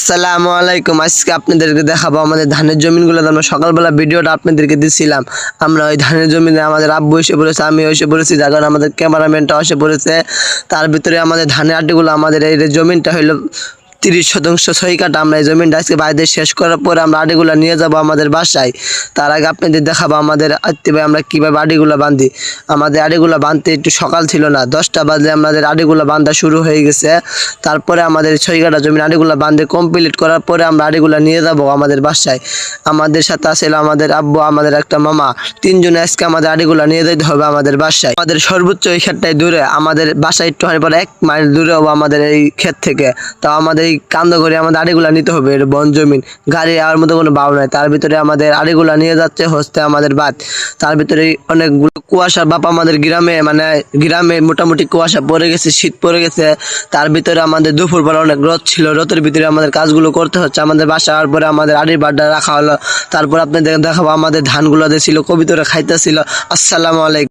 আসসালামু আলাইকুম। আজকে আপনাদেরকে দেখাবো আমাদের ধানের জমিনগুলো। আমরা সকালবেলা ভিডিওটা আপনাদেরকে দিছিলাম। আমরা ওই ধানের জমিনে আমাদের আব্বু এসে পড়েছে, আমি এসে পড়েছি, যার কারণে আমাদের ক্যামেরাম্যানটা এসে পড়েছে। তার ভিতরে আমাদের ধানের আটিগুলো, আমাদের এই যে জমিনটা হইলো 30 শতাংশ 6 কাঠা। আমরা এই জমিনটা আজকে বাইরে শেষ করার পরে আমরা আটিগুলো নিয়ে যাব আমাদের বাসায়। তার আগে আপনাদের দেখাবো আমাদের আত্মীয় আমরা কীভাবে আটিগুলো বাঁধি। আমাদের আটিগুলো বাঁধতে একটু সকাল ছিল না, 10টা বাজে আমাদের আটিগুলো বাঁধা শুরু হয়ে গেছে। তারপরে আমাদের 6 কাঠা জমিন আটিগুলো বাঁধে কমপ্লিট করার পরে আমরা আটিগুলো নিয়ে যাব আমাদের বাসায়। আমাদের সাথে আসলে আমাদের আব্বু, আমাদের একটা মামা, তিনজনে আজকে আমাদের আটিগুলো নিয়ে যেতে হবে আমাদের বাসায়। আমাদের সর্বোচ্চ এই ক্ষেতটাই দূরে, আমাদের বাসায় একটুখানি পরে 1 মাইল দূরে হবো আমাদের এই ক্ষেত থেকে। তাও আমাদের এই কান্দ করে আমাদের আড়িগুলা নিতে হবে, এটা বন জমিন, গাড়ি আর মতো কোনো বাউ নাই। তার ভিতরে আমাদের আড়িগুলা নিয়ে যাচ্ছে হচ্ছে আমাদের বাদ। তার ভিতরে অনেকগুলো কুয়াশার বাপ আমাদের গ্রামে, মানে গ্রামে মোটামুটি কুয়াশা পড়ে গেছে, শীত পড়ে গেছে। তার ভিতরে আমাদের দুপুরবেলা অনেক রোদ ছিল, রোদের ভিতরে আমাদের কাজগুলো করতে হচ্ছে। আমাদের বাসা হওয়ার পরে আমাদের আড়ির বাড্ডা রাখা হলো। তারপর আপনাদের দেখাবো আমাদের ধানগুলো ছিল কবিতরা খাইতেছিল। আসসালামু আলাইকুম।